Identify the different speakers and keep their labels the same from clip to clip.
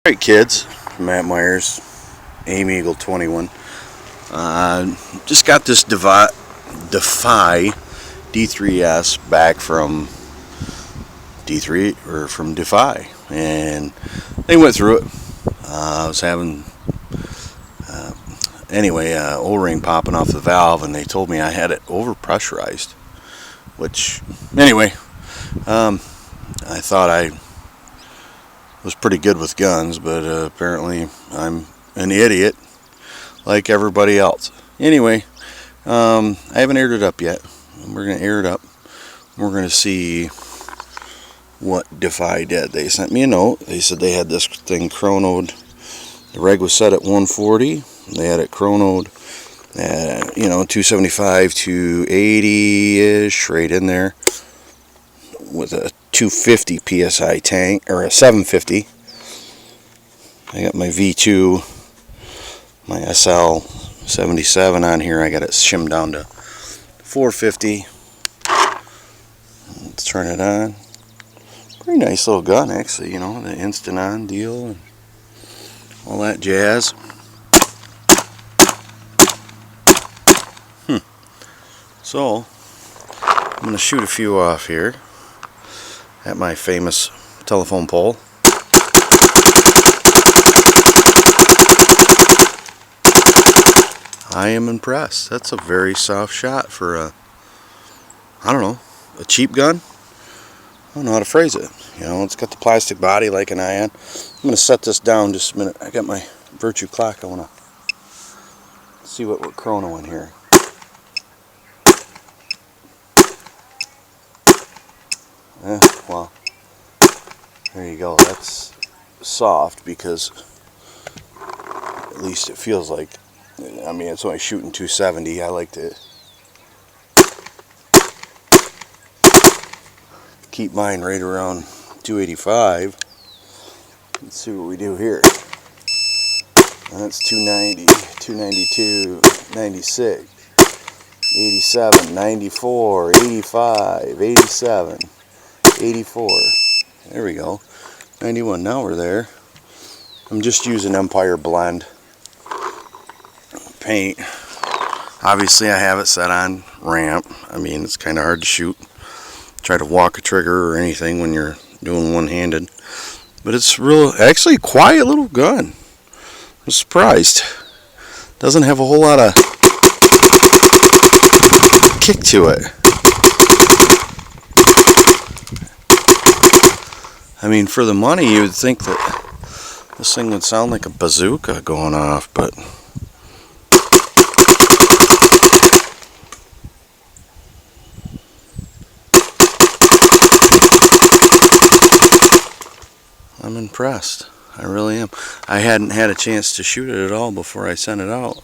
Speaker 1: Alright kids, Matt Myers, Aim Eagle 21. Just got this Defy d3s back from D3 or from Defy, and they went through it. I was having O-ring popping off the valve, and they told me I had it overpressurized. Which anyway, I thought I was pretty good with guns, but apparently I'm an idiot like everybody else. Anyway, I haven't aired it up yet. We're going to air it up. We're going to see what Defy did. They sent me a note. They said they had this thing chronoed. The reg was set at 140. They had it chronoed at, 275 to 80-ish, right in there, with a 250 psi tank, or a 750. I got my V2, my SL 77 on here. I got it shimmed down to 450. Let's turn it on. Pretty nice little gun, actually, the instant on deal and all that jazz. So I'm going to shoot a few off here at my famous telephone pole. I am impressed. That's a very soft shot for a cheap gun. I don't know how to phrase it. It's got the plastic body like an ion. I'm going to set this down just a minute. I got my Virtue clock. I want to see what we're chronoing here. Well, there you go. That's soft because at least it feels like, it's only shooting 270. I like to keep mine right around 285. Let's see what we do here. That's 290, 292, 96, 87, 94, 85, 87. 84. There we go. 91. Now we're there. I'm just using Empire Blend paint. Obviously I have it set on ramp. It's kind of hard to shoot. Try to walk a trigger or anything when you're doing one-handed. But it's actually quiet little gun. I'm surprised. Doesn't have a whole lot of kick to it. For the money, you would think that this thing would sound like a bazooka going off, but I'm impressed. I really am. I hadn't had a chance to shoot it at all before I sent it out.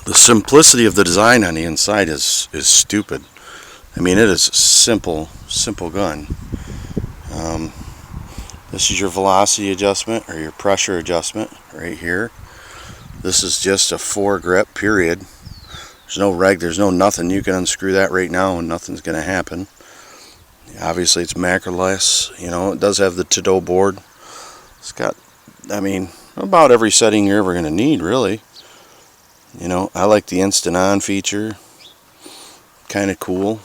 Speaker 1: The simplicity of the design on the inside is stupid. It is a simple gun. This is your velocity adjustment or your pressure adjustment right here. This is just a foregrip, period. There's no reg, there's no nothing. You can unscrew that right now and nothing's going to happen. Obviously it's macroless. It does have the to-do board. It's got, about every setting you're ever going to need, really. I like the instant on feature. Kind of cool.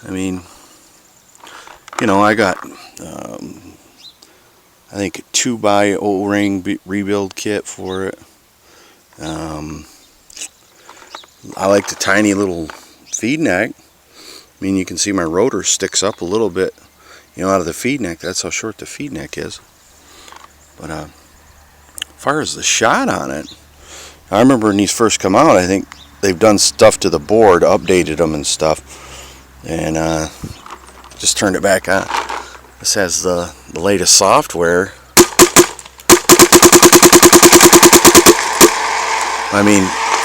Speaker 1: I got I think a 2x O-ring rebuild kit for it. I like the tiny little feed neck. You can see my rotor sticks up a little bit, out of the feed neck. That's how short the feed neck is. But as far as the shot on it, I remember when these first come out, I think they've done stuff to the board, updated them and stuff, and just turned it back on. This has the latest software.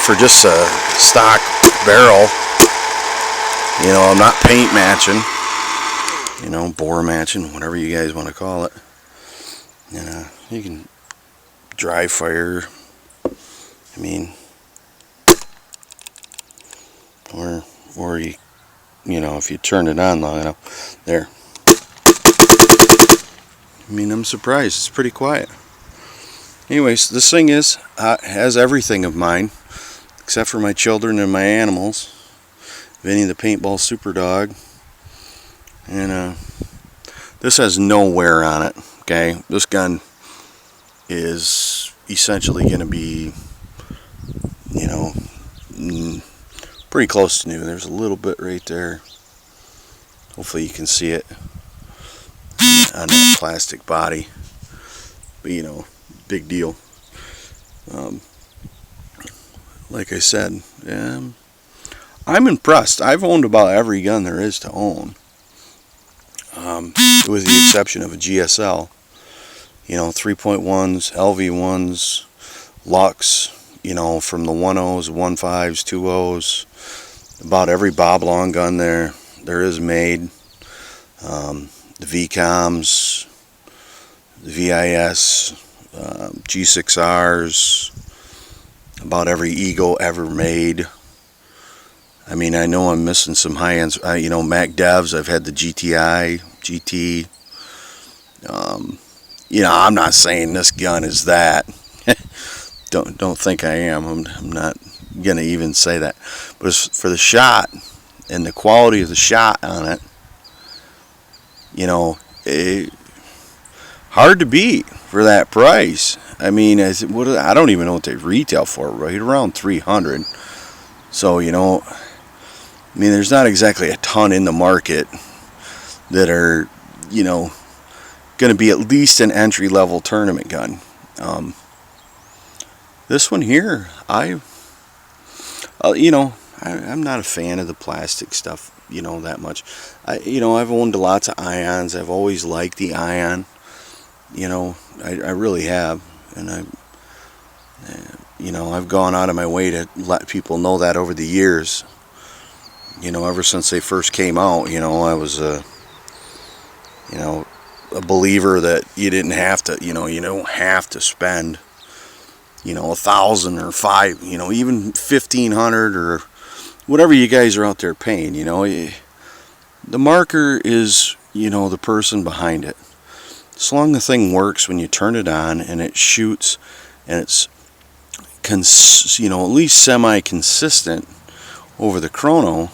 Speaker 1: For just a stock barrel, I'm not paint matching, bore matching, whatever you guys want to call it. You can dry fire. Or you if you turn it on long enough, there. I mean, I'm surprised. It's pretty quiet. Anyways, this thing has everything of mine, except for my children and my animals. Vinny the paintball super dog. And this has no wear on it. Okay, this gun is essentially going to be, you know, pretty close to new. There's a little bit right there. Hopefully you can see it on that plastic body. But, you know, big deal. Like I said, I'm impressed. I've owned about every gun there is to own, with the exception of a GSL. You know, 3.1s, LV1s, Lux, you know, from the 10s, 15s, 20s, about every Bob Long gun there is made. The VCOMs, the VIS, G6Rs, about every Eagle ever made. I mean, I know I'm missing some high-ends, you know, Mac Devs. I've had the GTI, GT. You know, I'm not saying this gun is that. Don't think I am. I'm not gonna even say that. But as for the shot and the quality of the shot on it, you know, hard to beat for that price. I mean, I don't even know what they retail for, right around 300. So, you know, I mean, there's not exactly a ton in the market that are, you know, going to be at least an entry-level tournament gun. This one here, you know, I'm not a fan of the plastic stuff, you know, that much. You know, I've owned lots of ions. I've always liked the ion. You know, I really have, and you know, I've gone out of my way to let people know that over the years. You know, ever since they first came out, you know, I was you know, a believer that you didn't have to, you know, you don't have to spend, you know, $1,000 or $500, you know, even $1,500 or whatever you guys are out there paying. You know, the marker is, you know, the person behind it. As long as the thing works when you turn it on and it shoots and it's you know, at least semi-consistent over the chrono.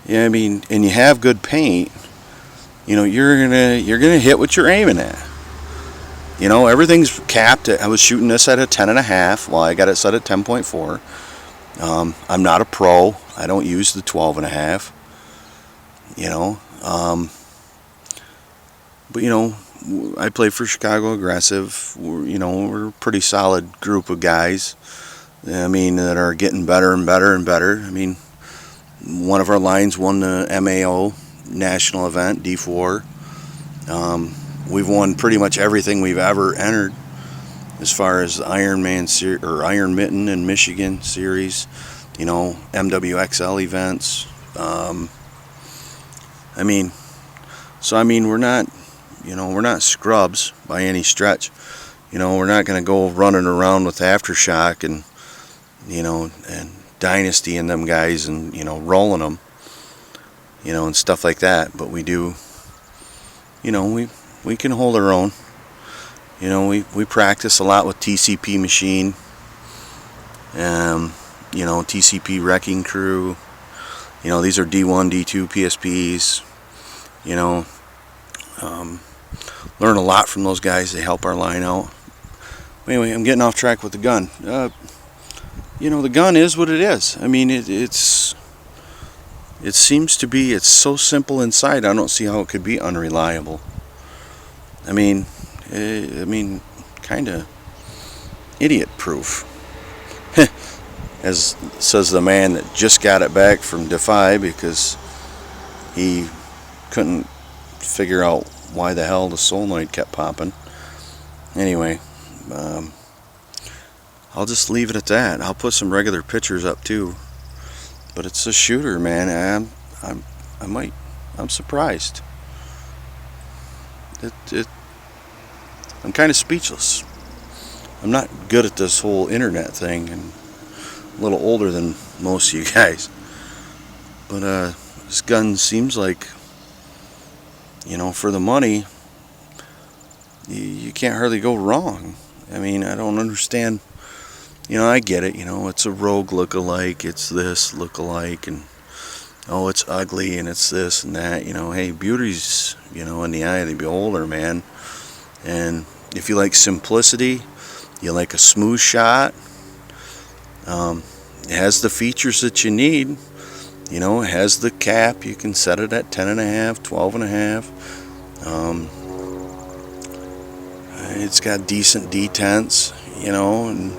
Speaker 1: Yeah, I mean, and you have good paint, you know, you're gonna hit what you're aiming at. You know, everything's capped. I was shooting this at a 10.5. Well, I got it set at 10.4. I'm not a pro. I don't use the 12.5. You know, but you know, I play for Chicago Aggressive. You know, we're a pretty solid group of guys. I mean, that are getting better and better and better. I mean, one of our lines won the MAO national event, D4. We've won pretty much everything we've ever entered, as far as the Iron Man or Iron Mitten in Michigan series. You know, MWXL events. I mean, so I mean, we're not, you know, we're not scrubs by any stretch. You know, we're not going to go running around with Aftershock and, you know, and Dynasty and them guys and, you know, rolling them, you know, and stuff like that. But we do, you know, we can hold our own. You know, we practice a lot with TCP machine, you know, TCP wrecking crew. You know, these are D1, D2 PSPs. You know, learn a lot from those guys. They help our line out. Anyway, I'm getting off track with the gun. You know, the gun is what it is. I mean, it seems to be, it's so simple inside. I don't see how it could be unreliable. I mean, kind of idiot-proof. As says the man that just got it back from Defy because he couldn't figure out why the hell the solenoid kept popping. Anyway, I'll just leave it at that. I'll put some regular pictures up too. But it's a shooter, man. I'm surprised. I'm kind of speechless. I'm not good at this whole internet thing, and a little older than most of you guys. But this gun seems like, you know, for the money, you can't hardly go wrong. I mean, I don't understand. I get it. It's a Rogue look-alike. It's this look-alike, and oh, it's ugly, and it's this and that. Hey, beauty's in the eye of the beholder, man. And if you like simplicity, you like a smooth shot. It has the features that you need. It has the cap. You can set it at 10.5, 12.5. It's got decent detents, and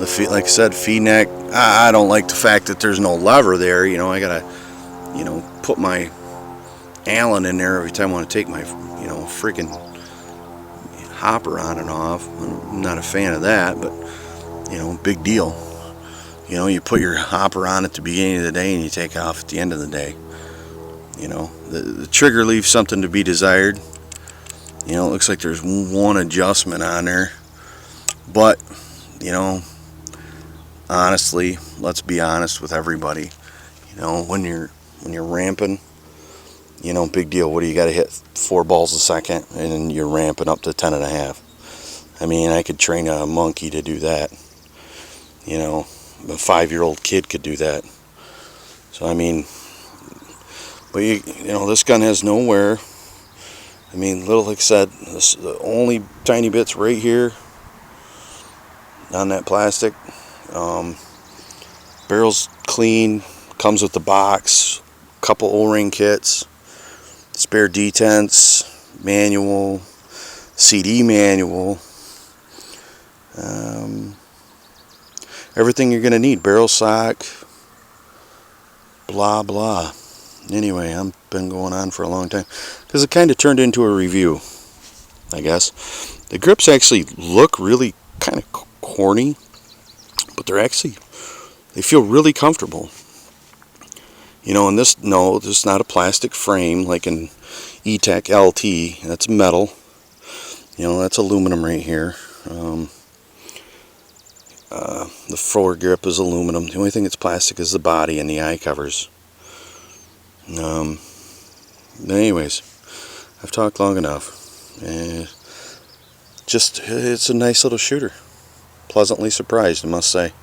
Speaker 1: the like I said, feed neck. I don't like the fact that there's no lever there. I gotta, put my Allen in there every time I want to take my, freaking hopper on and off. I'm not a fan of that, but big deal. You put your hopper on at the beginning of the day and you take off at the end of the day. The trigger leaves something to be desired. It looks like there's one adjustment on there, but honestly, let's be honest with everybody. When you're ramping, big deal. What do you got to hit? 4 balls a second, and you're ramping up to 10.5. I mean, I could train a monkey to do that. A 5-year-old kid could do that. So I mean, but this gun has no wear. I mean, like I said, the only tiny bits right here on that plastic. Barrel's clean. Comes with the box. Couple O-ring kits. Spare detents. Manual. CD manual. Everything you're going to need. Barrel sock. Blah, blah. Anyway, I've been going on for a long time. Because it kind of turned into a review, I guess. The grips actually look really kind of corny. But they feel really comfortable. And this is not a plastic frame like an E-Tech LT. That's metal. That's aluminum right here. The forward grip is aluminum. The only thing that's plastic is the body and the eye covers. But anyways, I've talked long enough. It's a nice little shooter. Pleasantly surprised, I must say.